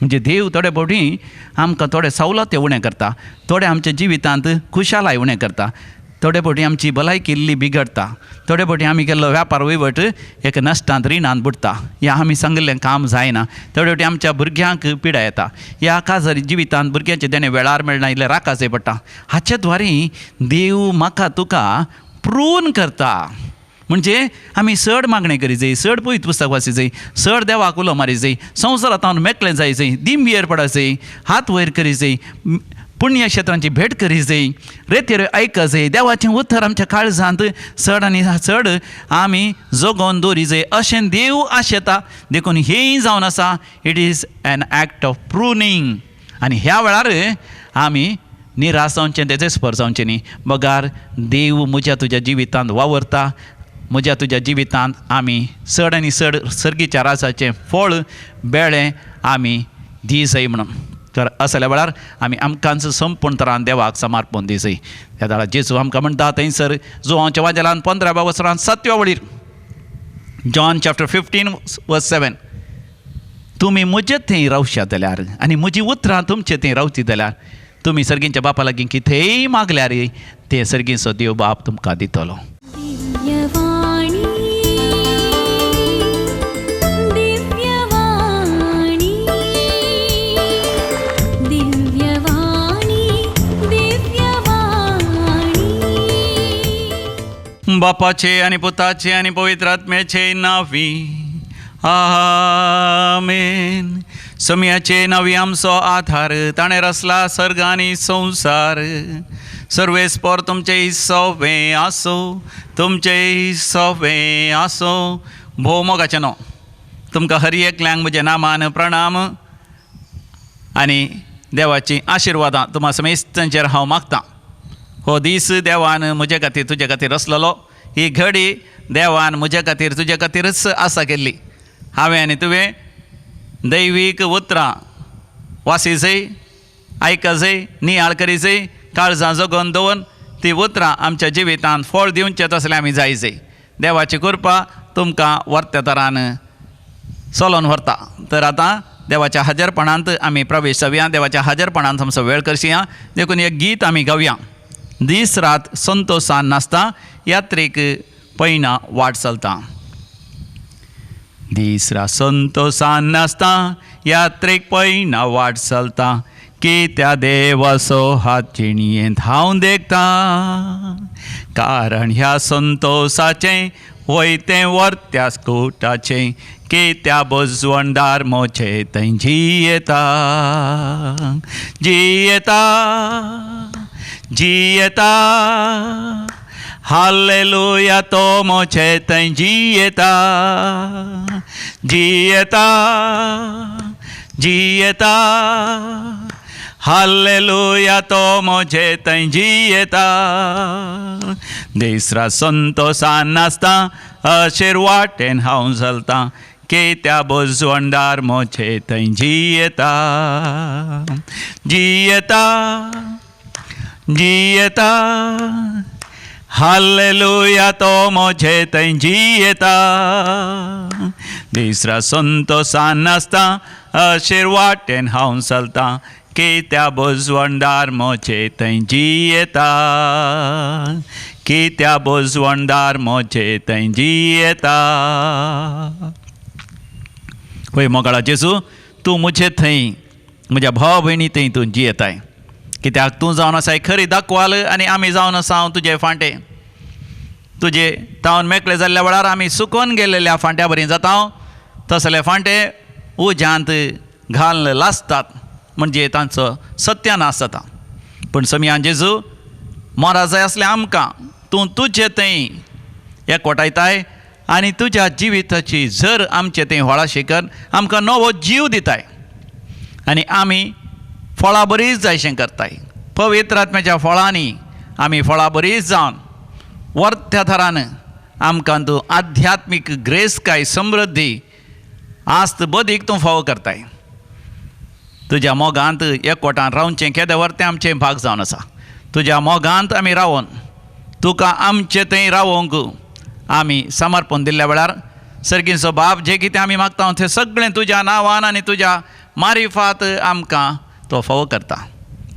म्हणजे देव थोडे फावटी आमकां थोडे सवलती उणें करता, थोडे आमच्या जिवितांत खुशालाय उणें करता, थोडे फावटी आमची भलायकी इल्ली बिगडटा, थोडे फावटी आमी केल्लो व्यापार वैवट एक नश्टांत रिणांत बुडटा, या आमी सांगिल्लें काम जायना, थोडे फावटी आमच्या भुरग्यांक पिडा येता, या काजारी जिवितांत भुरग्यांचे देणे वेळार मेळना इल्लें राकाचें पडटा. हाचे द्वारे देव म्हाका तुका प्रून करता. म्हणजे आमी चड मागणें करी जाय, चड पळयत पुस्तक वाची जाय, चड देवाक उलो मारी जाय, संवसारांत मेकळें जाय जाय, दिंबियेर पडा जाय, हात वयर करी जाय, पुण्य क्षेत्रांची भेट करी जाय, रेतेर आयका जाय, देवाचें उतर आमच्या काळजांत चड आनी चड आमी जगोवन दवरी जाय अशें देव आशेता. देखून हेंय जावन आसा, it is an act of pruning. आनी ह्या वेळार आमी निराश जावचें, तेजें स्पर जावचें न्ही. बगार देव म्हज्या तुज्या जिवितांत वावरता, म्हज्या तुज्या जिवितांत आमी चड आनी चड सर्गीच्या रासाचें फळ बेळें आमी दी जाय म्हणून. तर असल्या वेळार आमी आमकांच संपूर्ण तरान देवाक समर्पण दी जाय. ह्या दाळा जेजू आमकां म्हणटा थंयसर जोहांच्या वाजेलान 15व्या वसरान 7व्या वळीर, जॉन चॅप्टर 15:7, तुमी म्हजे थंय रावशात जाल्यार आनी म्हजीं उतरां तुमचे थंय रावची जाल्यार तुमी सर्गींच्या बापा लागीं कितेंय मागल्यार तें सर्गीचो देव बाप तुमकां दितलो. दिव्यवाणी दिव्यवाणी दिव्यवाणी दिव्यवाणी. बापाचे आनी पुताचे आनी पवित्र आत्म्याचे नांवी आमेन. समयाचे नांवी आमचो आधार, ताणें रचला सर्ग आनी संवसार. सर्वेस्पर तुमचें सवें आसो, तुमचें सवें आसो. भोवमोगाचें न्हू, तुमकां हर एकल्यांक म्हज्या नामान प्रणाम आनी देवाची आशिर्वादां तुम्हा समेस्तांचेर हांव मागतां. हो दीस देवान म्हजे खातीर तुजे खातीर रचलेलो, ही घडी देवान म्हजे खातीर तुजे खातीरच आसा केल्ली. हांवें आनी तुवें दैवीक उतरां वासी जाय, आयका जाय, नियाळ करी जाय, काळजां जगोवन दवरून ती उतरां आमच्या जिवितांत फळ दिवचें तसलें आमी जाय जाय. देवाची कृपा तुमकां वर्त्या तरान चलोवन व्हरता. तर आतां देवाच्या हाजरपणांत आमी प्रवेश जावया, देवाच्या हाजरपणांत आमचो वेळ करचया. देखून एक गीत आमी गावया. दीस रात संतोशान नाचता, यात्रेक पैना वाट चलता. दीस रात संतोशान नाचता, यात्रेक पैना वाट चलता. की त्या देवाचो हात जिणयेंत हांव देखता. कारण ह्या संतोशाचें वयतें वर्त्या स्कुटाचें, की त्या बजवंडार मोचे थंय जियेता. जियेता जियेता हालेलुया, तो मोचे थंय जियेता. जियेता जियेता हालेलुया, तो मोचे थंय जियेता. दीस रात संतोशान नाचता, अशेर वाटेन हांव चलता. की त्या बजवंडार मोचे थंय जियेता. जियेता जियेता हालेलुया, तो मोचे थंय जियेता. दीस रात संतोशान नाचता, अशेर वाटेन हांव चलता. की त्या बजवंडार मोचे थंय जियेता. की त्या बजवंडार मोचे थंय जियेता. होय मोगाळा जेजू, तूं म्हजे थंय, म्हज्या भाव भयणी थंय तूं जियेताय. कित्याक तूं जावन आसा खरी दाखवाल आनी आमी जावन आसा हांव तुजे फांटे. तुजे तावन मेकळे जाल्ल्या वेळार आमी सुकोवन गेलेल्या फांट्या बरीं जाता. तसले फांटे उज्यांत घालन लासतात, म्हणजे तांचो सत्यानाश जाता. पूण समयान जेजू, मोरा जाय आसलें आमकां तूं तुजे थंय एकवटायताय आनी तुज्या जिविताची झर आमचे थंय व्हळाशी कर. आमकां नवो जीव दिताय आनी आमी फळां बरींच जायशें करताय. पवित्र आत्म्याच्या फळांनी आमी फळां बरींच जावन वर्त्या थरान आमकां तूं आध्यात्मीक ग्रेस काय समृद्धी आस्त बदीक तूं फावो करताय. तुज्या मोगांत एकवटान रावचें केदें वर्तें आमचें भाग जावन आसा. तुज्या मोगांत आमी रावोन तुका आमचे थंय रावोंक आमी समर्पण दिल्ल्या वेळार सर्गीचो बाप, जें कितें आमी मागता तें सगळें तुज्या नांवान आनी तुज्या मारिफात आमकां तो फोव करता.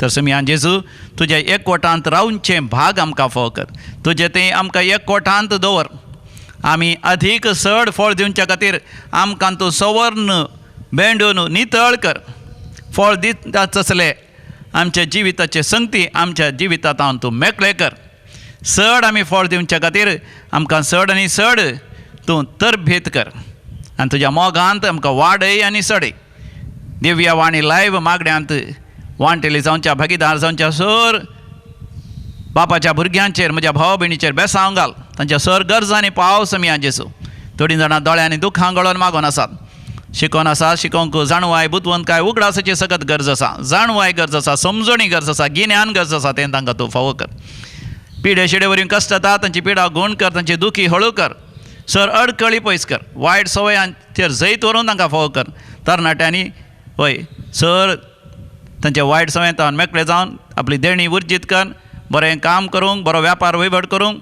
तर समियान जेजू तुज्या एकवटांत रावचे भाग आमकां फोव कर. तुजें तें आमकां एकवटांत दवर. आमी अधिक चड फळ दिवच्या खातीर आमकां तूं सवर्ण भेंडून नितळ कर. फळ दितात तसले आमच्या जिविताचे संगती आमच्या जिवितांत तूं मेकळे कर. चड आमी फळ दिवच्या खातीर आमकां चड आनी चड तूं तरबेत कर. आनी तुज्या मोगांत आमकां वाडय आनी चडय. दिव्यावाणी लायव्ह मागण्यांत वांटेली जावच्या भागीदार जावच्या सर बापाच्या भुरग्यांचेर म्हज्या भाव भयणीचेर बेसांव घाल. तांच्या सर गरजांनी पाव समिया जेसू. थोडीं जाणां दोळ्यांनी दुखां गळोन मागोन आसात. शिकोन आसा शिकोंक जाणवाय बुदवंतकाय उगडासाची सगत गरज आसा. जाणवाय गरज आसा. समजणी गरज आसा. गिन्यान गरज आसा. तें तांकां तूं फावो कर. पिडे शिडे वरीं कश्ट येता तांची पिडा घोण कर. तांची दुखी हळू कर. सर अडकळी पयस कर. वायट सवयांचेर जैत व्हरून तांकां फावो कर. तरणाट्यांनी हय सर तांच्या वायट सवयेंतान मेकळे जावन आपली देणी उर्जीत कर. बरें काम करूंक बरो व्यापार वैभट करूंक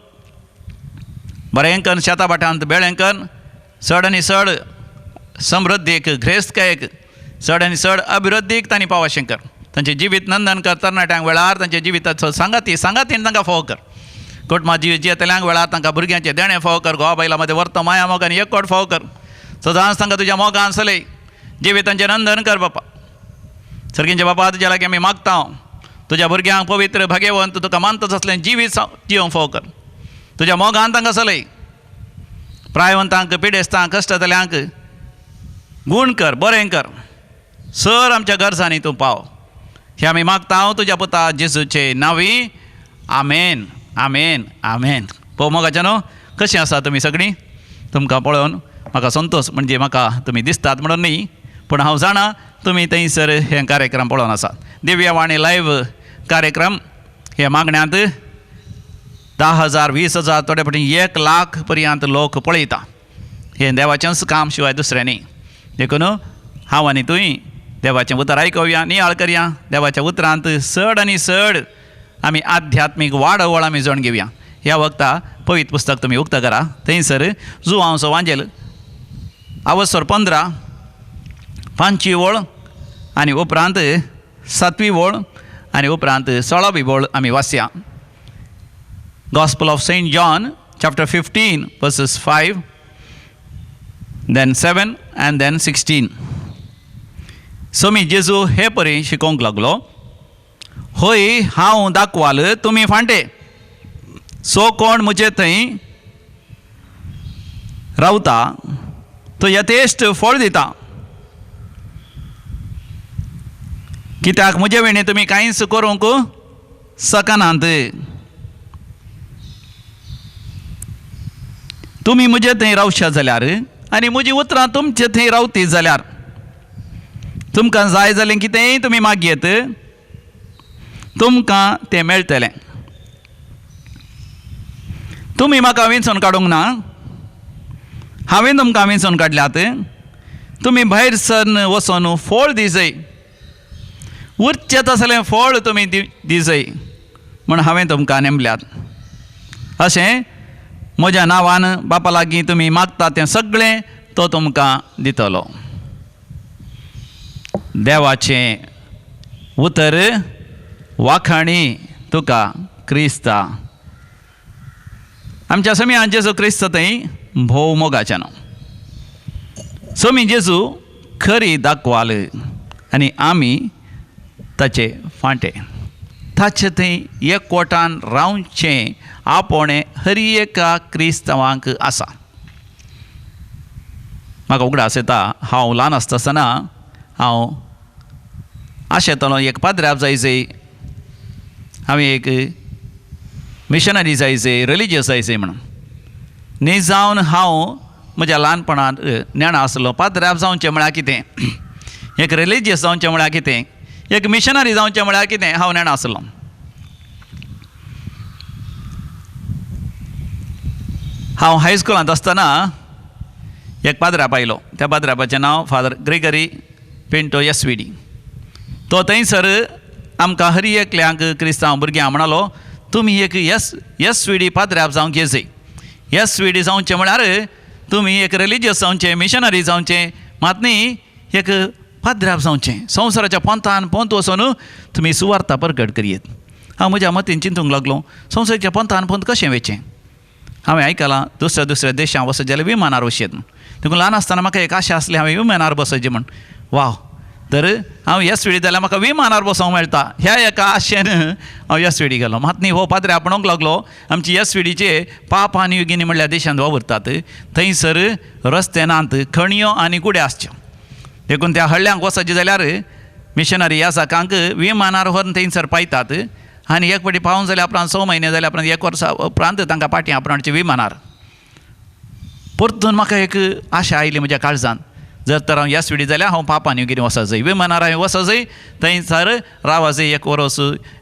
बरें कर. शेता भाटांत बेळें कर. चड आनी चड समृद्धीक ग्रेस्तकायेक चड आनी चड अभिवृद्धीक तांणी पावशें कर. तांचें जिवीत नंदन कर. तरणाट्यांक वेळार तांच्या जिविताचो सांगातीन तांकां फावो कर. कुटुंबां जियेतल्यांक वेळार तांकां भुरग्यांचे देणे फावो कर. घोवा बायलां मदें वर्त माया मोगान एकवट फावो कर. सदांच तांकां तुज्या मोगान चलय. जिवितांचें नंदन कर बापा. सर्गींचे बापा तुज्या लागीं आमी मागता. तुज्या भुरग्यांक पवित्र भाग्यवंत तुका मानता तसलें जिवीत जियोंक फावो कर. तुज्या मोगान तांकां चलय. प्रायवंतांक पिडेस्तांक कश्टतल्यांक गूण कर. बरें कर. सर आमच्या गरजांनी तूं पाव. हें आमी मागता तुज्या पुता जेजूचे नांवी. आमेन आमेन आमेन. पळोव मोगाच्या न्हू कशीं आसा तुमी सगळीं. तुमकां पळोवन म्हाका संतोश म्हणजे म्हाका तुमी दिसतात म्हणून न्ही पूण हांव जाणा तुमी थंयसर हे कार्यक्रम पळोवन आसात. दिव्यावाणी लायव्ह कार्यक्रम हे मागण्यांत 10,000 20,000 थोडे फावटी 1,00,000 पर्यंत लोक पळयता. हें देवाचेंच काम शिवाय दुसरें न्ही. देखून हांव आनी तुवें देवाचें उतर आयकुया नियाळ करया. देवाच्या उतरांत चड आनी चड आमी आध्यात्मीक वाडवळ आमी जाण घेवया. ह्या वक्ता पवित्र पुस्तक तुमी उक्तां करा. थंयसर जुवांवचो वांजेल अवसर 15 5वी वळ आनी उपरांत 7वी वळ आनी उपरांत 16वी वळ आमी वाचया. Gospel of St. John chapter 15 verses 5 then 7 and then 16. Somi जेजू हे परी शिकोवंक लागलो. होय हांव दाखवाल तुमी फांटे. सो कोण म्हजे थंय रावता तो यथेश्ट फळ दिता. कित्याक म्हजे वेळी तुमी कांयच करूंक शकनात. तुमी म्हजे थंय रावशा जाल्यार आनी म्हजी उतरां तुमचे थंय रावती जाल्यार तुमकां जाय जालें कितेंय तुमी मागयेत तुमकां तें मेळटलें. तुमी म्हाका वेंचून काडूंक ना. हांवें तुमकां वेंचून काडल्यात. तुमी भायर सर वचून फळ दिजय. उरचें तसलें फळ तुमी दिजय म्हूण हांवें तुमकां नेमल्यात. अशें म्हज्या नांवान बापा लागीं तुमी मागता तें सगळें तो तुमकां दितलो. देवाचें उतर वाखाणी तुका क्रिस्ता. आमच्या समियान जेजू क्रिस्त थंय भोव मोगाचें न्हू. सोमी जेजू खरी दाखवाल आनी आमी ताचे फांटे. ताचे थंय एकवटान रावचें आपणें हर एका क्रिस्तांवांक आसा. म्हाका उगडास येता हांव ल्हान आसतना हांव आशेतालो एक पाद्र्याप जायचें. हांवें एक मिशनरी जायचें रिलिजियस जायचें म्हणून न्ही जावन हांव म्हज्या ल्हानपणांत नेणा आसलो. पाद्र्याप जावचें म्हळ्यार कितें. एक रिलिजियस जावचें म्हळ्यार कितें. एक मिशनरी जावचें म्हळ्यार कितें हांव नेणा आसलो. हांव हायस्कुलांत आसतना एक पाद्र्याप आयलो. त्या पाद्र्यापाचें नांव फादर ग्रेगरी पिंटो SVD. तो थंयसर आमकां हर एकल्यांक क्रिस्तांव भुरग्यांक म्हणलो तुमी एक SVD पाद्र्याप जावंक येजय. SVD जावचें म्हळ्यार तुमी एक रिलिजियस जावचें मिशनरी जावचें मात न्ही एक पाद्र्याप जावचें संवसाराच्या पंथान पंथ वचून तुमी सुवार्ता प्रकट करियेत. हांव म्हज्या मतीन चिंतूंक लागलो संवसाराच्या पंथान पंथ कशें वेचें. हांवें आयकलां दुसऱ्या देशांत वचत जाल्यार विमानार वचेत. देखून ल्हान आसतना म्हाका एक आशा आसली हांवें विमानार बसचें म्हण. वाव, तर हांव येसवेळी जाल्यार म्हाका विमानार बसोंक मेळटा ह्या एका आशेन हांव येसवेळी गेलो. मात न्ही हो पाद्रे आपणोंक लागलो आमची येसवेळीचे पापा न्यू गिनी म्हणल्यार देशांत वावरतात थंयसर रस्ते नात, खणयो आनी कुड्यो आसच्यो. देखून त्या हळ्ळ्यांक वचचें जाल्यार मिशनरी ह्या साकांक विमानार व्हरून थंयसर पायतात आनी एक फावटी पावूंक जाल्यार उपरांत 6 म्हयने जाल्या उपरांत 1 वर्सा उपरांत तांकां पाटी आपणाच्या विमानार. परतून म्हाका एक आशा आयली म्हज्या काळजांत, जर तर हांव येसवेळी जाल्यार हांव पापा न्यू गिनी वचूंक जाय, विमानार हांवें वचूंक जाय, थंयसर रावा जाय 1 वर्स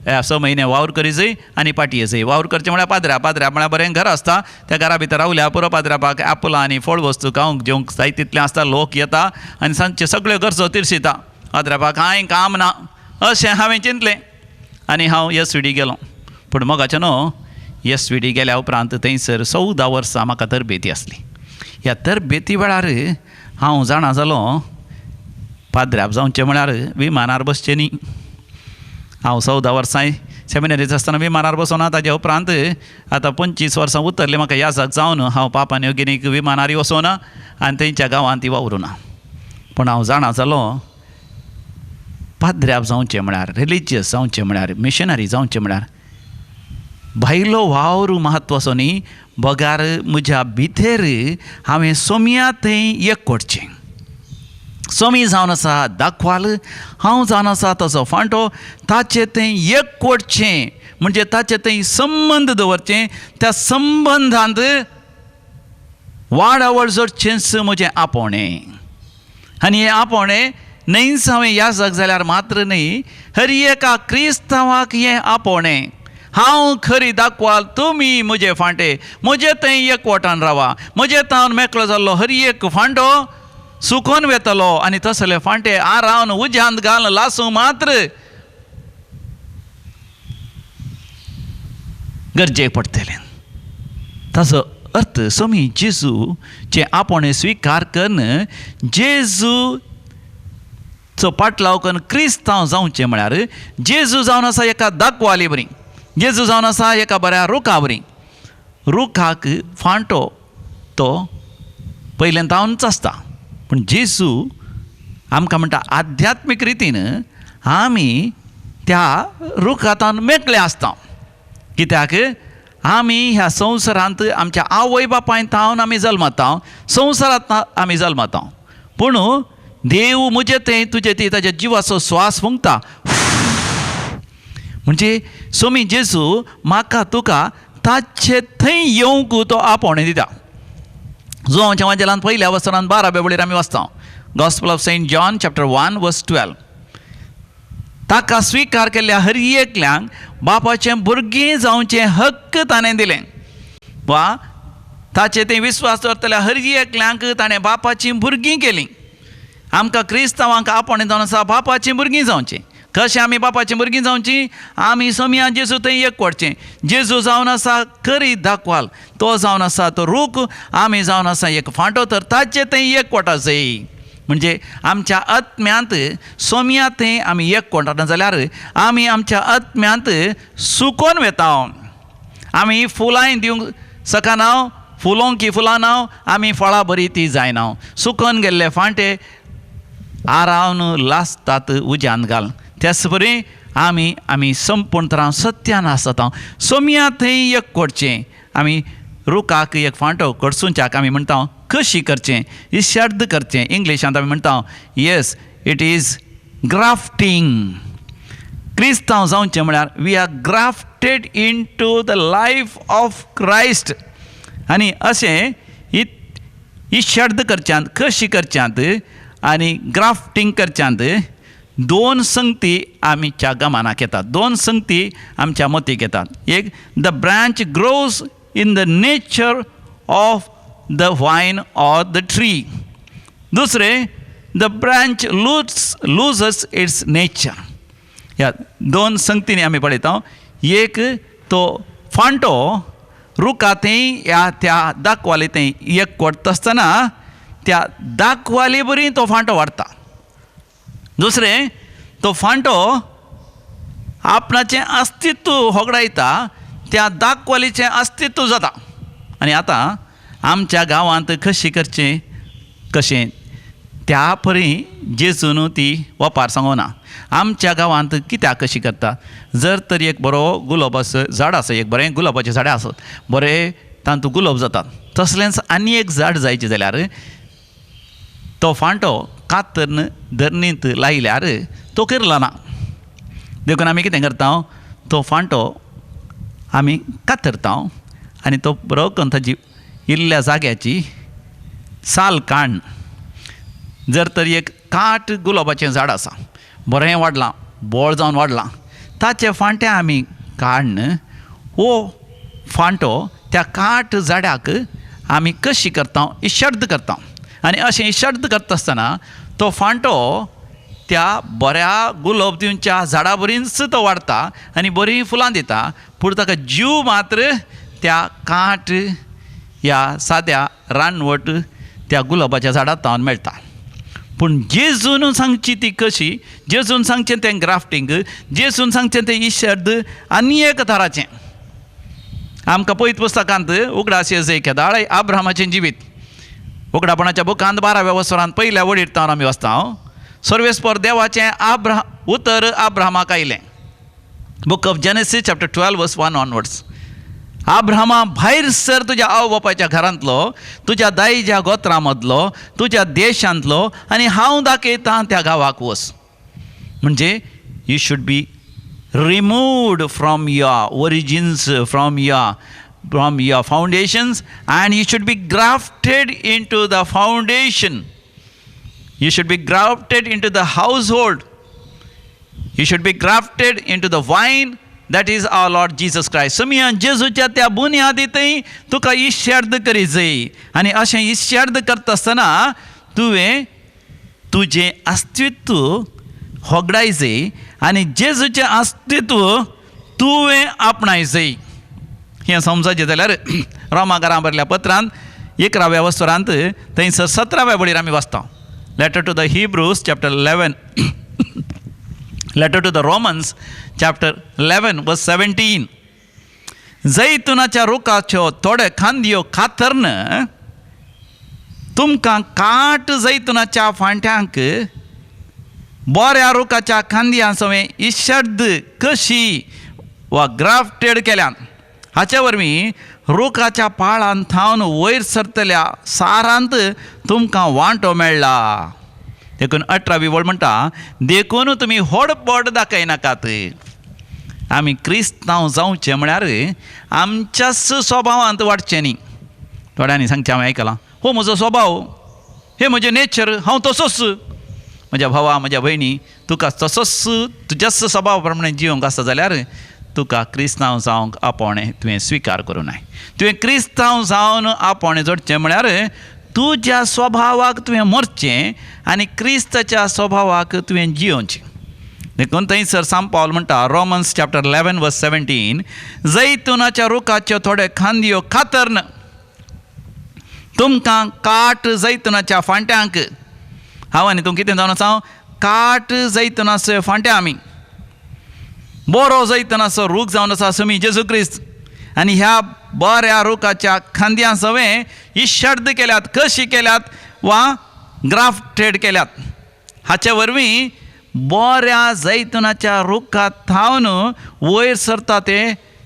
6 म्हयने वावर करी जाय आनी पाटये जाय. वावर करचें म्हळ्यार पाद्र्या म्हळ्यार बरें घर आसता, त्या घरा भितर रावल्या पुरो पाद्र्यापाक ऍपलां आनी फळ वस्तू खावंक जेवंक जाय तितलें आसता. लोक येता आनी सांजचे सगळ्यो गरजो तीरसिता. पाद्र्यापाक कांय काम ना अशें हांवें चिंतलें आनी हांव येसवेळी गेलो. पूण मोगाचें न्हू, येसवेळी गेल्या उपरांत थंयसर 14 वर्सां म्हाका तरबेती आसली. ह्या तरबेती वेळार हांव जाणा जालो पाद्र्याप जावचें म्हळ्यार विमानार बसचें न्ही. हांव 14 वर्सां सेमिनरींत आसतना विमानार बसोना. ताज्या उपरांत आतां 25 वर्सां उतरली म्हाका यासाक जावन हांव पापा न्यू गिनीक विमानार वचोना आनी थंयच्या गांवांत ती वावरूना. पूण हांव जाणा जालो पाद्र्याप जावचें म्हळ्यार, रिलिजियस जावचें म्हळ्यार, मिशनरी जावचें म्हळ्यार भायलो वावर म्हत्वाचो न्ही, बगार म्हज्या भितर हांवें सोम्या थंय एक करचें. सोमी जावन आसा दाखवाल, हांव जावन आसा ताचो फांटो, ताचे थंय एक करचें म्हणजे ताचे थंय संबंद दवरचें. त्या संबंदांत वाडावळ जोडचेंच म्हजें आपोणें. आनी हें आपोणें न्हयच हांवें याजक जाल्यार मात्र न्ही, हर एका क्रिस्तांवाक हें आपोणें. हांव खरी दाखवाल, तुमी म्हजे फांटे, म्हजे थंय एकवटान रावा. म्हजे तावन मेकळो जाल्लो हर एक फांटो सुकोवन वेतलो आनी तसले फांटे रावन उज्यांत घालून लासूं मात्र गरजेक पडटलें. ताचो अर्थ सोमी जेजूचे आपोणें स्विकार करून जेजूचो पाटलाव करून क्रिस्तांव जावचें म्हळ्यार जेजू जावन आसा एका दाखवाली बरी, जेजू जावन आसा एका बऱ्या रुखा बरी. रुखाक फांटो तो पयलेंतावनच आसता, पूण जेजू आमकां म्हणटा आध्यात्मीक रितीन आमी त्या रुखांतान मेकळे आसता. कित्याक आमी ह्या संवसारांत आमच्या आवय बापायन तावन आमी जल्मता, संवसारांत आमी जल्मता. पूण देव म्हजे तें तुजे ती ताच्या जिवाचो स्वास फुंकता. म्हणजे सोमी जेजू म्हाका तुका ताचे थंय येवंक तो आपोवणें दिता. जो हांव जेवांजेलांत पयल्या वचनांत 12व्या वळेर आमी वाचता, gospel of saint John chapter 1 verse 12. ताका स्विकार केल्ल्या हर एकल्यांक बापाचें भुरगीं जावचें हक्क ताणें दिलें. वा ताचे थंय विस्वास दवरतल्या हर एकल्यांक ताणें बापाचीं भुरगीं केलीं. आमकां क्रिस्तांवांक आपोवणें जावन आसा बापाचीं भुरगीं जावचें. कशें आमी बापाचीं भुरगीं जावचीं? आमी सोम्या जेजू थंय एक पडचें. जेजू जावन आसा खरी दाखवाल, तो जावन आसा तो रूख, आमी जावन आसा एक फांटो, तर ताचे थंय एक कोटा जाय. म्हणजे आमच्या आत्म्यांत सोम्या थंय आमी एक कोटा जाल्यार आमी आमच्या आत्म्यांत सुकोवन वेता. आमी फुलांय दिवंक सकना, फुलोंक की फुलां नाव, आमी फळां बरी ती जायना. सुकोवन गेल्ले फांटे आरावन लासतात उज्यांत घाल. त्याच बरें आमी संपूर्ण तरां सत्यान आसता. सोम्या थंय एक करचें. आमी रुखाक एक फांटो कडसूंच्याक आमी म्हणटा कशी करचें, इश्यार्द करचें. इंग्लिशांत आमी म्हणटा येस इट इज ग्राफ्टींग. क्रिस्तांव जावचें म्हळ्यार we are grafted into the life of Christ. आनी अशें इश्यार्द करच्यांत, कशी करच्यांत आनी ग्राफ्टींग करच्यांत दोन संगती आमच्या गमनाक येतात, दोन संगती आमच्या मतीक येतात. एक, the branch grows in the nature of the vine or the tree. दुसरें, the branch loses its nature. ह्या दोन संगतींनी आमी पळयता. एक तो फांटो रुखांतय ह्या त्या दाखवालीतय एक कोडटा आसतना त्या दाखवाली बरी तो फांटो वाडटा. दुसरें तो फांटो आपणाचें अस्तित्व होगडायता त्या दाखवालीचें अस्तित्व जाता. आनी आतां आमच्या गांवांत कशें करचें कशें त्या परी जेजून ती वपार सांगोना. आमच्या गांवांत कित्याक कशी करता, जर तर एक बरो गुलाब झाड आसा, एक बरें गुलाबाचें झाडां आसत, बरें तातूंत गुलाब जातात, तसलेंच आनी एक झाड जायचें जाल्यार तो फांटो कातरन धरणींत लायल्यार तो किरलो ना. देखून आमी कितें करता, तो फांटो आमी कातरता आनी तो बरो करून ताची इल्ल्या जाग्याची साल काण. जर तर एक काट गुलाबाचें झाड आसा, बरें वाडलां, बोळ जावन वाडलां, ताचे फांटे आमी काडन वो फांटो त्या काट झाडाक आमी कशी करता, इश्शर्द करता. आनी अशें इश्शर्द करता आसतना तो फांटो त्या बऱ्या गुलाब दिवच्या झाडा बरींच तो वाडटा आनी बरीं फुलां दिता, पूण ताका जीव मात्र त्या काट ह्या साद्या रानवट त्या गुलाबाच्या झाडांत तावन मेळटा. पूण जेजून सांगची ती कशी, जेजून सांगचें तें ग्राफ्टींग, जेजून सांगचें तें इश्शर्द आनी एक तराचें. आमकां पयत पुस्तकांत उगडाशे केदाळ आब्रामाचें जिवीत, उगडापणाच्या बुकांत 12व्या वसरांत पयल्या वडीर तावन आमी वाचता. सर्वेस्पर देवाचें उतर आब्रामाक आयलें. बूक ऑफ जेनेसीस चॅप्टर 12 वर्स 1 ऑनवर्ड्स. आब्रामा, भायर सर तुज्या आवय बापायच्या घरांतलो, तुज्या दायेच्या गोत्रा मदलो, तुज्या देशांतलो, आनी हांव दाखयतां त्या गांवाक वच. म्हणजे you should be removed from your origins, from your foundations, and you should be grafted into the foundation. You should be grafted into the household. You should be grafted into the vine that is our Lord Jesus Christ. समिया जेजूच्या त्या बुनयादींतय तुका इश्शर्द करी जाय. आनी अशें इश्शर्द करता आसतना तुवें तुजें अस्तित्व होगडाय जाय आनी जेजूचें अस्तित्व तुवें आपणाय जाय. हें समजायचें जाल्यार रोमाकारां बरयल्या पत्रांत 11व्या वसरांत थंयसर 17व्या वडीर आमी वाचता. Letter to the Hebrews chapter 11 letter to the Romans chapter 11 verse 17. जैतुनाच्या रुखाच्यो थोडे खांदयो कातरन तुमकां काट जैतुनाच्या फांट्यांक बऱ्या रुखाच्या खांदयां सवें इश्शर्द कशी वा ग्राफ्टेड केल्यान, हाचे वरवीं रुखाच्या पाळांत थावन वयर सरतल्या सारांत तुमकां वांटो मेळ्ळा. देखून 18वी वळ म्हणटा, देखून तुमी होडपड दाखयनाकात. आमी क्रिस्तांव जावचें म्हळ्यार आमच्याच स्वभावांत वाडचें न्ही. थोड्यांनी सांगचें हांवें आयकलां, हो म्हजो स्वभाव, हे म्हजें नेचर, हांव तसोच. म्हज्या भावा, म्हज्या भयणी, तुका तसोच तुज्याच स्वभावा प्रमाणे जिवंक आसता जाल्यार तुका क्रिस्तांव जावंक आपोणें तुवें स्विकार करूं जाय. तुवें क्रिस्तांव जावन आपोणें जोडचें म्हळ्यार तुज्या स्वभावाक तुवें मरचें आनी क्रिस्ताच्या स्वभावाक तुवें जियोवचें. देखून थंयसर सांत पावल म्हणटा, रोमन्स चॅप्टर 11 वर्स 17, जैतुनाच्या रुखाच्यो थोडे खांदयो कातरन तुमकां काट जैतुनाच्या फांट्यांक. हांव आनी तूं कितें जावन आसा, काट जैतुनाचे फांटे आमी. बरो जैतुनाचो रूख जावन आसा समी जेजू क्रिस्त. आनी ह्या बऱ्या रुखाच्या खांदयां सवें इश्शर्द केल्यात. कशी केल्यात वा ग्राफ्टेड केल्यात. हाचे वरवीं बऱ्या जैतुनाच्या रुखांत थावन वयर सरता ते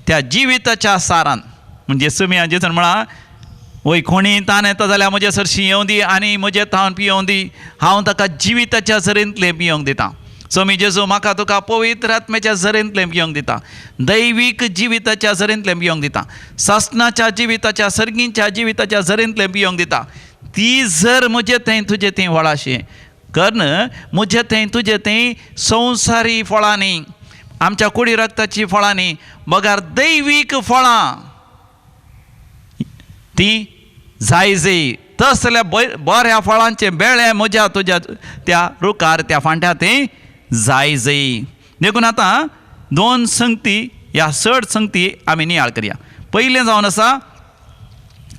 त्या जिविताच्या सारान. म्हणजे समिया जेजून म्हणा, वय कोणी तान येता जाल्यार म्हजे सरशी येवं दी आनी म्हजें थावन पियोवं दी, हांव ताका जिविताच्या झरेंतलें पियोवंक दिता. समी जेजू म्हाका तुका पवित्र आत्म्याच्या झरेंतलें पियोवंक दिता, दैवीक जिविताच्या झरेंतलें पियोवंक दिता, सासणाच्या जिविताच्या, सर्गींच्या जिविताच्या झरेंतलें पियोवंक दिता. ती जर म्हजें थंय तुजें थंय व्हडाशें कर्ण, म्हजें थंय तुजें थंय संवसारी फळां न्ही, आमच्या कुडी रक्ताची फळां न्ही, बगार दैवीक फळां ती जाय. तसल्या बऱ्या फळांचे बेळे म्हज्या तुज्या त्या रुखार त्या फांट्या थंय जाय. देखून आतां 2 संगती ह्या 6 संगती आमी नियाळ करया. पयलें जावन आसा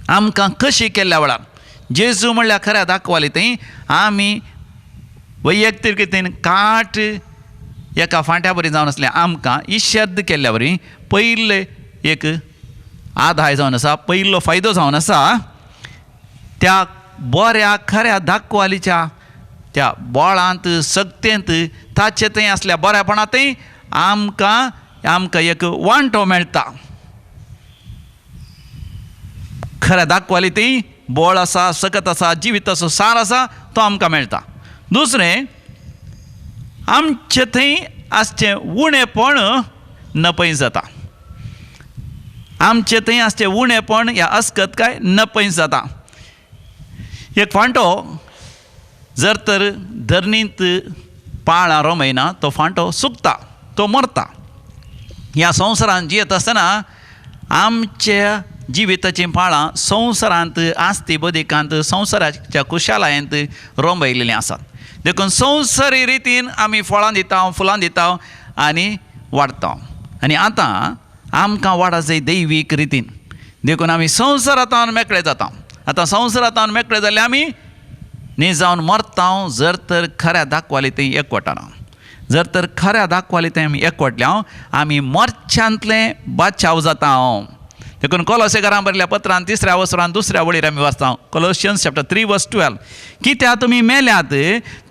आमकां कशी केल्ल्या वेळार जेजू म्हणल्यार खऱ्या दाखवाली थंय आमी वैयक्तीक रितीन काट एका फांट्या बरी जावन आसलें आमकां इश्यर्द केल्ल्या बरी पयले एक आदाय जावन आसा, पयलो फायदो जावन आसा त्या बऱ्या खऱ्या दाखवालीच्या त्या बळांत सक्तेंत ताचे थंय असल्या बऱ्यापणांतय आमकां एक वांटो मेळटा. खऱ्या दाखवालीतय बळ आसा, सकत आसा, जिवीत आसा, सार आसा, तो आमकां मेळटा. दुसरें, आमचे थंय आसचें उणेपण नपय जाता. आमचे थंय आसचें उणेपण ह्या अस्कतकाय नपयस जाता. एक फांटो जर तर धरणींत पाळां रोमयना तो फांटो सुकता, तो मरता. ह्या संवसारांत जियेत आसतना आमच्या जिविताचीं पाळां संवसारांत आस्ती बदिकांत संवसाराच्या कुशालायेंत रोंबयलेलीं आसात. देखून संवसारी रितीन आमी फळां दिता, फुलां दिता आनी वाडटा. आनी आतां आमकां वाडा जाय दैवीक रितीन. देखून आमी संवसारांत मेकळे जाता. आतां संवसारांत मेकळे जाल्यार आमी न्ही जावन मरता जर तर खऱ्या दाखवाली थंय एकवटाना. जर तर खऱ्या दाखवाली थंय आमी एकवटल्या आमी मरच्यांतले बाचाव जाता. देखून कोलोसेकारांक बरयल्ल्या पत्रांत 3ऱ्या वसरांत 2ऱ्या वळीर आमी वाचता. कोलोसियन्स चॅप्टर 3:12. कित्याक तुमी मेल्यात,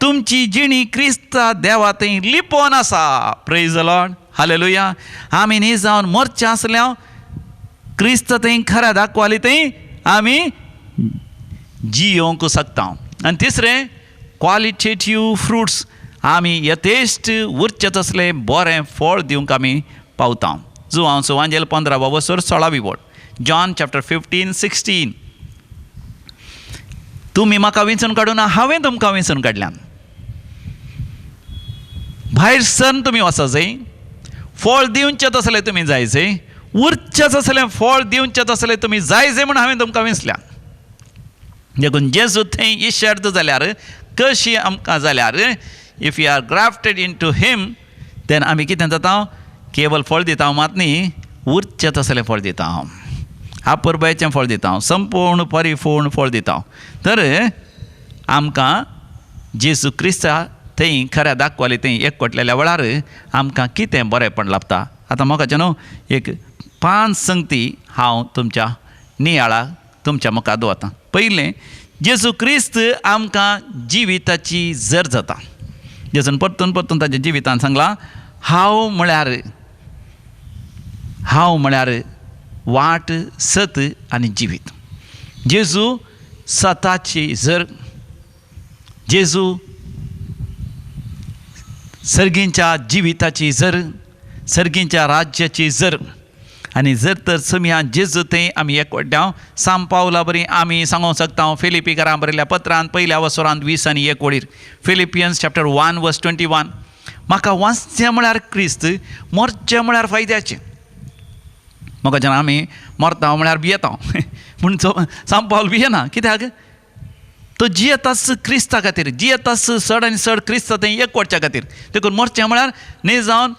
तुमची जिणी क्रिस्ता देवा थंय लिपोवन आसा. Praise the Lord, hallelujah. आमी न्ही जावन मरचे आसल्या क्रिस्त थंय खऱ्या दाखवाली थंय आमी जियोंक शकता. आनी तिसरें, क्वॉलिटेटीव फ्रुट्स. आमी यथेश्ट उरचे तसले बरें फळ दिवंक आमी पावता. जो हांव सुवांजेल 15वा वसर 16वी वड. John chapter 15:16. तुमी म्हाका वेंचून काडूना, हांवें तुमकां वेंचून काडल्यान. भायर सर तुमी वचा जाय. फळ दिवचें तसलें तुमी जाय जाय. उरचें तसलें फळ दिवचें तसलें तुमी जाय जाय म्हूण हांवें तुमकां वेंचल्यान. देखून जेजू थंय इश्यर्द जाल्यार कशी आमकां जाल्यार if you are grafted into him then आमी कितें जाता, केवल फळ दिता मात न्ही, उरचें तसलें फळ दिता. अपुरबायेचें फळ दिता, संपूर्ण परिपूर्ण फळ दिता. तर आमकां जेजू क्रिस्ता थंय खऱ्या दाखवाली थंय एकवटलेल्या वेळार आमकां कितें बरेंपण लाभता. आतां म्हाका न्हू एक 5 संगती हांव तुमच्या नियाळाक तुमच्या मुखार दवरतां. पयलें, जेजू क्रिस्त आमकां जिविताची जर जाता. जेजून परतून ताच्या जिवितान सांगलां, हांव म्हळ्यार वाट, सत आनी जिवीत. जेजू सताची जर. जेजू सर्गींच्या जिविताची जर, सर्गींच्या राज्याची जर. आनी जर तर समिया जेजू थंय आमी एकवट्या साम पावला बरी आमी सांगूंक शकता. फिलिपिकारांक बरयल्ल्या पत्रांत 1ल्या वसरांत 20 आनी 1 वळीर. Philippines chapter 1:21. म्हाका वाचचें म्हळ्यार क्रिस्त, मरचें म्हळ्यार फायद्याचें. म्हाका जेन्ना आमी मरता म्हळ्यार भियेता पूण साम पावल भियेना. कित्याक तो जियेतास क्रिस्ता खातीर, जियेतास चड आनी चड क्रिस्त थंय एकवटच्या खातीर. देखून मरचें म्हळ्यार न्ही जावन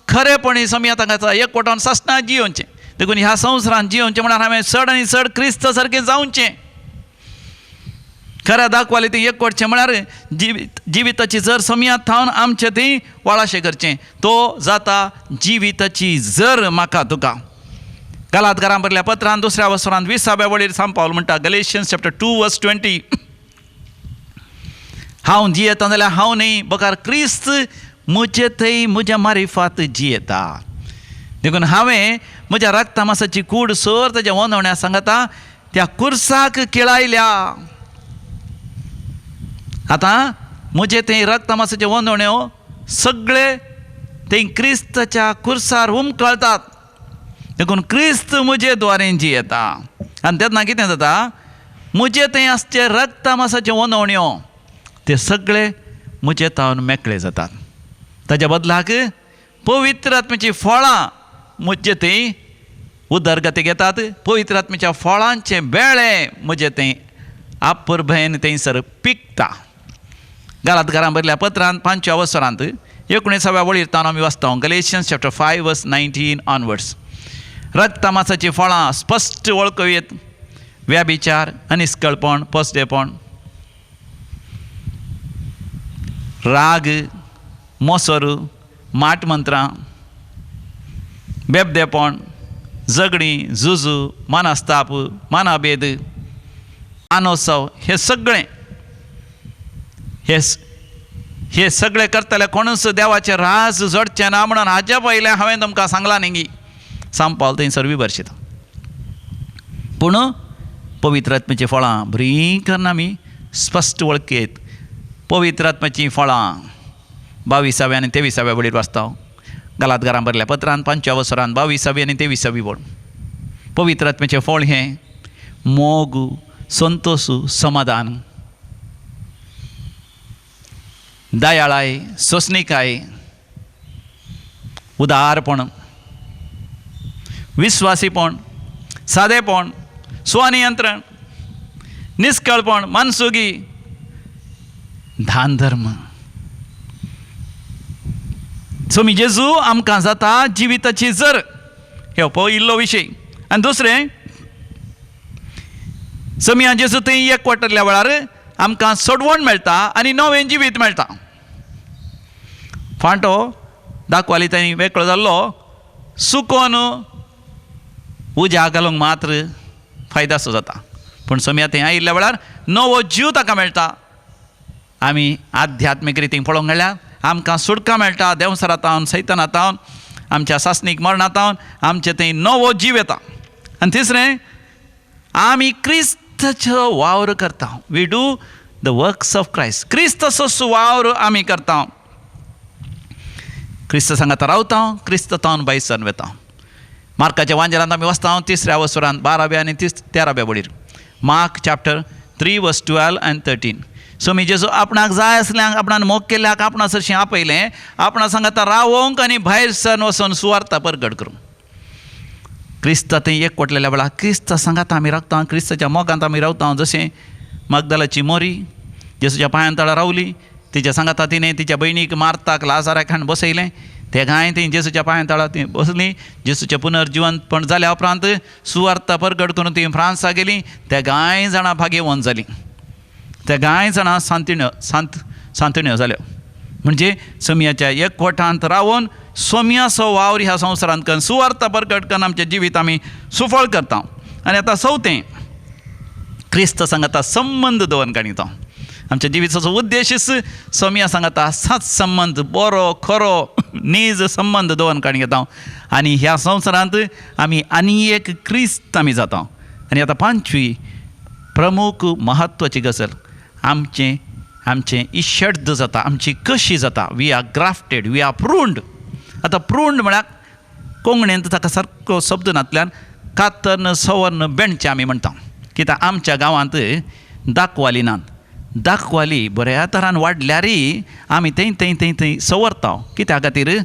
खरेपणी समियातांगाचा एकवटान सासना जियोवचें. देखून ह्या संवसारांत जियोवचें म्हळ्यार हांवें चड आनी चड क्रिस्त सारकें जावचें. खऱ्या दाखवाली थंय एकवटचें म्हळ्यार जिविताची जर समियांत थावन आमचें थंय वळाशें करचें. तो जाता जिविताची जर म्हाका तुका. गलातकारांक बरयल्ल्या पत्रांत 2ऱ्या वसरांत 20व्या वळीर साम पावल म्हणटा. गलेशियन्स चॅप्टर 2:20. हांव जियेता जाल्यार हांव न्ही, बकार क्रिस्त म्हजे थंय म्हज्या मारिफात जियेता. देखून हांवें म्हज्या रक्ता मासाची कूड सर ताच्या वंदवण्या सांगता त्या कुर्साक किळायल्या. आतां म्हजे थंय रक्ता मासाचे वंदवण्यो सगळे थंय क्रिस्ताच्या कुर्सार उमकळटात. देखून क्रिस्त म्हजे द्वारेन जियेता. आनी तेन्ना कितें जाता, म्हजे थंय आसचे रक्ता मासाचे वंदवण्यो ते सगळे म्हजे तावन मेकळे जातात. ताच्या बदलाक पवित्र आत्म्याची फळां म्हजे थंय उदरगतीक येतात. पवित्र आत्म्याच्या फळांचे बेळे म्हजे थंय आपुरभयेन थंयसर पिकता. गलातकारांक बरयल्ल्या पत्रांत 5व्या वसरांत 19व्या वळीर तावन आमी वाचता. गलेशियन्स चॅप्टर 5:19 ऑनवर्ड्स. रक्ता मासाची फळां स्पश्ट वळखुयेत. व्याभिचार, अनिश्कळपण, पसडेपण, राग, मोसर, माटमंत्रां, बेबदेपण, झगडी, झुजू, मनस्ताप, मनभेद, मानोत्सव हे सगळे करतले कोणूच देवाचे राज जोडचे ना म्हणून हाज्या पयलें हांवें तुमकां सांगलां न्ही साम पावल थंयसर बरशिता. पूण पवित्र आत्म्याची फळां बरीं करना आमी स्पश्ट वळखीत. पवित्र आत्म्याची फळां 22 आनी 23 बडीर वाचता. गलातकारां बरल्या पत्रांत 5 आनी 23 बोल. पवित्र आत्म्याचें फळ हें मोग, संतोष, समाधान, दयाळाय, सोंसणीकाय, उदारपण, विश्वासीपण, सादेपण, स्वनियंत्रण, निश्कळपण, मनसुगी, दानधर्म. सोमी जेजू आमकां जाता जिविताची जर हे पयलो विशय. आनी दुसरें सोमी जेजू थंय एकवटल्या वेळार आमकां सोडवण मेळटा आनी नवें जिवीत मेळटा. फांटो दाखवाली थंय वेगळो जाल्लो सुकोन उज्या घालूंक मात्र फायदासो जाता. पूण सोम्या थंय आयिल्ल्या वेळार नवो जीव ताका मेळटा. आमी आध्यात्मीक रितीन पळोवंक गेल्यार आमकां सुटका मेळटा देंवसरांतावन, सैतानांतावन, आमच्या सासणीक मरणांतावन आमचे थंय नवो जीव येता. आनी तिसरें आमी क्रिस्ताचो वावर करता. We do the works of Christ. क्रिस्ताचो वावर आमी करता. क्रिस्त सांगात रावता, क्रिस्त तावन भायर सरून वेता. मार्काच्या वांजेलांत आमी वाचता 3 वसरांत 12 आनी 13 बडीर. मार्क चॅप्टर 3 वर्स 12 and 13. सोमी जेजू आपणाक जाय आसल्यांक आपणान मोग केल्ल्याक आपणा सरशीं आपयलें. आपणा सांगात रावोंक आनी भायर सरून वचून सुवार्ता परगट करूंक. क्रिस्त थंय एकवटलेल्या वेळार क्रिस्त सांगात आमी रावता, क्रिस्ताच्या मोगांत आमी रावता. जशें मगदलाची मोरी जेजूच्या पांयां तळा रावली, तिच्या सांगाता तिणें तिच्या भयणीक मार्ताक लाजाराक हाडून बसयलें. ते गाय थंय जेजूच्या पांयां तळा ती बसली. जेजूचें पुनर्जिवंतपण जाल्या उपरांत सुवार्ता परगट करून ती फ्रांसाक गेली. त्या गाय जाणां भाग्यवंत जालीं. त्या गाय जाणां सांतण्यो जाल्यो. म्हणजे सोमयाच्या एकवटांत रावून सोमयाचो वावर ह्या संवसारांत करून सुवार्ता परगट करून आमचें जिवीत आमी सुफळ करता. आनी आतां चवथें क्रिस्त सांगाता संबंद दवरून काणिता. आमच्या जिविताचो उद्देशच सोमया सांगाता सात संबंद, बरो खरो नीज संबंद दवरून काणी घेता. आनी ह्या संवसारांत आमी आनी एक क्रिस्त आमी जाता. आनी आतां पांचवी प्रमुख म्हत्वाची गजाल आमचें इश्ट जाता, आमची कशी जाता. We are grafted, we are pruned. आतां प्रूंड म्हळ्यार कोंकणींत ताका सारको शब्द नातल्यान कातरन सवर्ण बेंडचें आमी म्हणटा. कित्याक आमच्या गांवांत दाखवाली नात. दाखवाली बऱ्या तरान वाडल्यारय आमी थंय सवरता. कित्या खातीर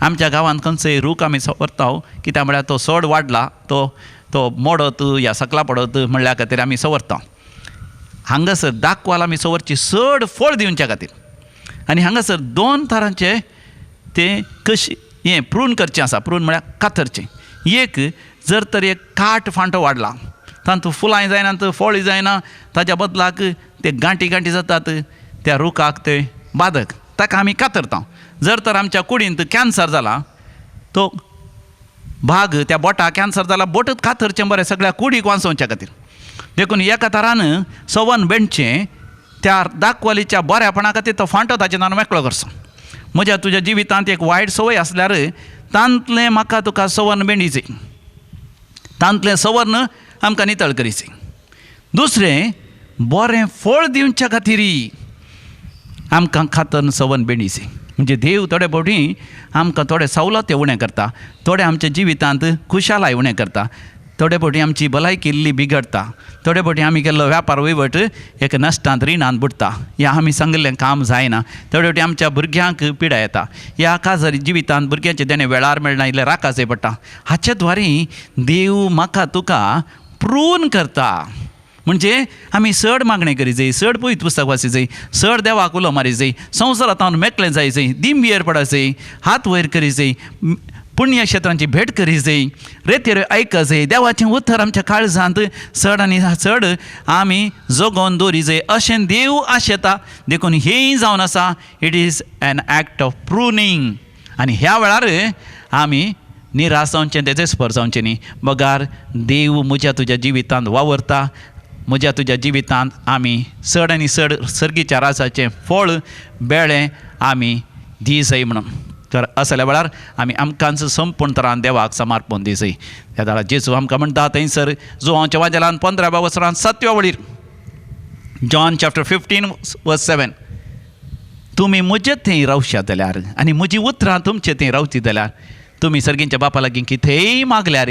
आमच्या गांवांत खंयचोय रूख आमी सवरता. कित्याक म्हळ्यार तो चड वाडला, तो मोडत या सकला पडत म्हणल्या खातीर आमी सवरता. हांगासर दाखवाल आमी सवरची चड फळ दिवच्या खातीर. आनी हांगासर 2 तरांचे तें कशी हें प्रून करचें आसा. प्रून म्हळ्यार कातरचें. एक जर तर एक काट फांटो वाडला, तातूंत फुलांय जायना, फळय जायना, ताच्या बदलाक ते गांठी जातात, त्या रुखाक ते बाधक, ताका आमी कातरता. जर तर आमच्या कुडींत कॅन्सर जाला, तो भाग त्या बोटाक कॅन्सर जाला, बोटच कातरचें बरें सगळ्या कुडीक वाचोवच्या खातीर. देखून एका तरान सवन बेंडचें त्या दाखवालीच्या बऱ्यापणा खातीर तो फांटो ताचें नांव मेकळो करचो. म्हज्या तुज्या जिवितांत एक वायट संवय आसल्यार तांतलें म्हाका तुका सवन बेंडीचें, तांतलें सवर्ण आमकां नितळ करीचें. दुसरें बरें फळ दिवच्या खातीर आमकां कातरन सवन बेंडीचें. म्हणजे देव थोडे फावटी आमकां थोडे सवलती उणें करता, थोडे आमच्या जिवितांत खुशालाय उणें करता, थोडे फावटी आमची भलायकी इल्ली बिगडटा, थोडे फावटी आमी केल्लो वेपार वैवट एक नश्टांत रिणांत बुडटा. ह्या आमी सांगिल्लें काम जायना. थोडे फावटी आमच्या भुरग्यांक पिडा येता. ह्या काजारी जिवितांत भुरग्यांचे देणे वेळार मेळना इल्लें राकाचें पडटा. हाचे द्वारे देव म्हाका तुका प्रून करता. म्हणजे आमी चड मागणें करी जाय, चड पळयत पुस्तक वाची जाय, चड देवाक उलो मारी जाय, संवसारांत मेकळें जाय जाय, दिंबयेर पडा जाय, हात वयर करी जाय, पुण्यक्षेत्रांची भेट करी जाय, रेतेर आयक जाय, देवाचें उतर आमच्या काळजांत चड आनी चड आमी जगोवन दवरी जाय अशें देव आशेता. देखून हेंय जावन आसा, it is an act of pruning. आनी ह्या वेळार आमी निराश जावचें, डेस्पर जावचें न्ही. बगार देव म्हज्या तुज्या जिवितांत वावरता. म्हज्या तुज्या जिवितांत आमी चड आनी चड सर्गीच्या रासाचें फळ बेळें आमी दी जाय म्हणून. तर असल्या वेळार आमी आमकांच संपूर्ण तरान देवाक समर्पण दी जाय. त्या वेळार जेजू आमकां म्हणटा थंयसर जोहांच्या वाजेलान 15व्या वसरान 7व्या वळीर, जॉन चॅप्टर 15:7, तुमी म्हजे थंय रावशात जाल्यार आनी म्हजीं उतरां तुमचे थंय रावची जाल्यार तुमी सर्गींच्या बापा लागीं कितेंय मागल्यार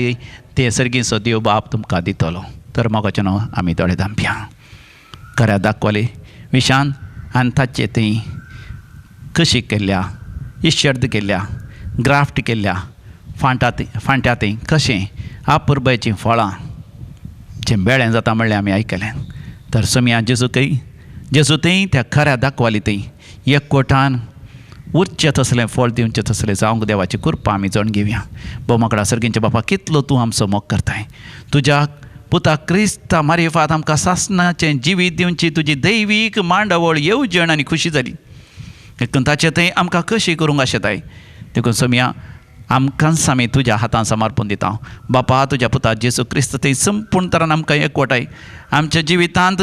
ते सर्गीचो देव बाप तुमकां दितलो. तर मोगाचें न्हू आमी थोडे दामप्या खऱ्या दाखवले विशान आनी ताचे थंय कशी केल्ल्या, इश्यर्द केल्ल्या, ग्राफ्ट केल्ल्या फांट्या थंय कशें अपुरबायचीं फळां जें बेळें जाता म्हणलें आमी आयकलें. तर समिया जेजू थंय त्या खऱ्या दाखवाली थंय एकवटान उरचें तसलें फळ दिवचें तसलें जावंक देवाची कृपा आमी जण घेवया. बोमाकडा सर्गींच्या बापा कितलो तूं आमचो मोग करताय. तुज्या पुता क्रिस्ता मारिफात आमकां सासणाचें जिवीत दिवची तुजी दैवीक मांडवळ येवजण आनी खुशी जाली. देखून ताचे थंय आमकां कशी करूंक आशेताय. देखून समिया आमकांच आमी तुज्या हातान समर्पण दिता. बापा तुज्या पुता जेजू क्रिस्त थंय संपूर्ण तरान आमकां एकवटाय. आमच्या जिवितांत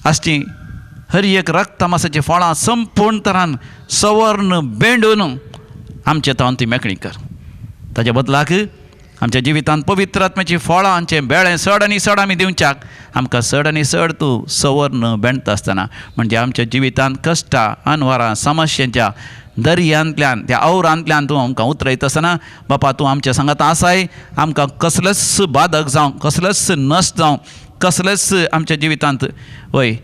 आसची हर एक रक्तमासाची फळां संपूर्ण तरान सवर्ण बेंडून आमचे तावन ती मेकळी कर. ताच्या बदलाक आमच्या जिवितांत पवित्र आत्म्याची फळांचें बेळें चड आनी चड आमी दिवच्याक आमकां चड आनी चड तूं सवर्ण बेंडता आसतना, म्हणजे आमच्या जिवितांत कश्टां अनवरां समस्यांच्या दर्यांतल्यान त्या अवरांतल्यान तूं आमकां उतरयता आसतना बापा तूं आमच्या सांगात आसाय. आमकां कसलेच बाधक जावं, कसलेच नश्ट जावं, कसलेच आमच्या जिवितांत वय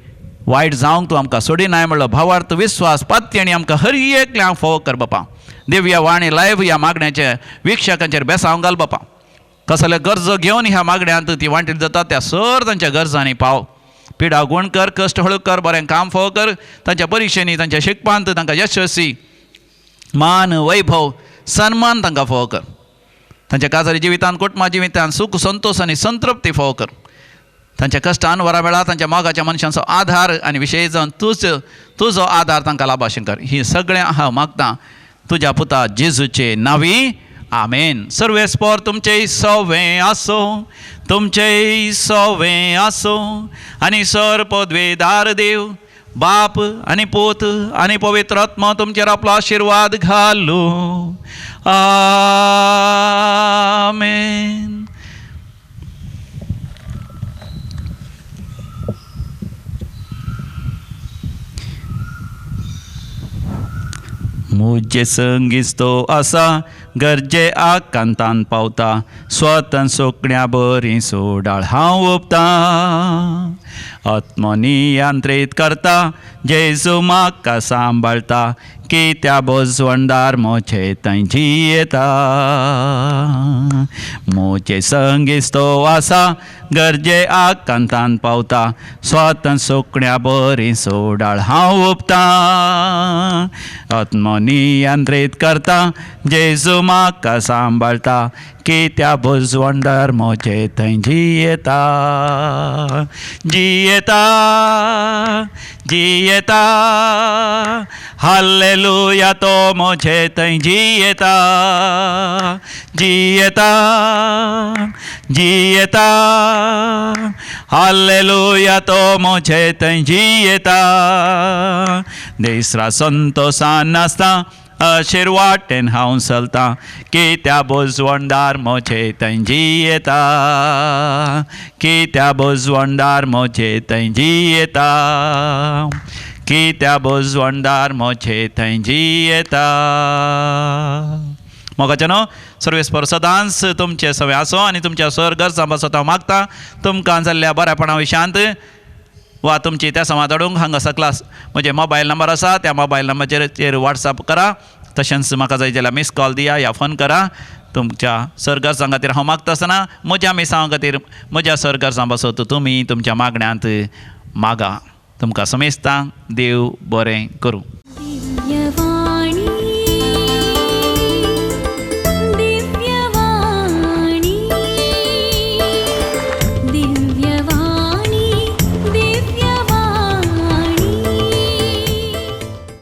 वायट जावंक तूं आमकां सोडिनाय म्हणलो भावार्थ विस्वास पात्य आनी आमकां हर एकल्यांक फोव कर बापा. दिव्यावाणी लायव्ह ह्या मागण्याच्या विक्षकांचेर बेसांव घाल बापा. कसले गरजो घेवन ह्या मागण्यांत ती वांटील जाता त्या सर तांच्या गरजांनी पाव. पिडा गुण कर, कश्ट हळू कर, बरें काम फोव कर. तांच्या परिक्षेनी तांच्या शिकपांत तांकां यशस्वी मान वैभव सन्मान तांकां फोव कर. तांच्या काजारी जिवितांत कुटुंबा जिवितांत सुख संतोष आनी संतृप्ती फोव कर. तांच्या कश्टान वरा वेळा तांच्या मोगाच्या मनशांचो आधार आनी विशेश जावन तुजो आधार तांकां लाभाशें कर. ही सगळें हांव मागतां तुज्या पुता जेजूचे नांवी. आमेन. सर्वेस्पर तुमचें सवें आसो, तुमचें सवें आसो आनी सर पदवेदार देव बाप आनी पूत आनी पवित्र आत्मा तुमचेर आपलो आशिर्वाद घालूं. आमेन. मुझे संगीस्तो आसा गरजे आकांतान पावता, स्वतन सोकण्या बरी सोडाळ हांव ओपता. आत्मनियंत्रीत करता जेजू म्हाका सांबाळटा, की त्या बोजवणदार मोचे थंय जियेता. मोचे संगीस्तो आसा गरजे आकांतान पावता, स्वतन सोकण्या बरी सोडाळ हांव ओपता. आत्मनियंत्रीत करता जेजू म्हाका सांबाळटा, की त्या बोजवणदार मोचे थंय जियेता. जियेता जियेता हालेलुया तो मोचे थंय जियेता. जियेता जियेता हालेलुया तो मोचे थंय जियेता. देसरा संतोषान नासता अशेर वाटेन हांव चलता, की त्या बोजवणदार मोचे थंय जियेता. की त्या बोजवणदार मोचे थंय जियेता. की त्या बोजवणदार मोचे थंय जियेता. मोगाचें न्हू सर्वेस्पर सदांच तुमचे सवें आसो आनी तुमच्या सर गरजां बसता मागता. तुमकां जाल्ल्या बऱ्यापणा विशांत वा तुमची त्या संवाद हाडूंक हांगासर क्लास म्हजे मोबायल नंबर आसा, त्या मोबायल नंबराचेर वॉट्सअप करा. तशेंच म्हाका जाय जाल्यार मिस कॉल दिया या फोन करा. तुमच्या सर गरजां खातीर हांव मागता आसतना म्हज्या मिसां खातीर म्हज्या सर गरजां बसत तुमी तुमच्या मागण्यांत मागा. तुमकां समेस्तां देव बरें करूं. दिव्यवाणी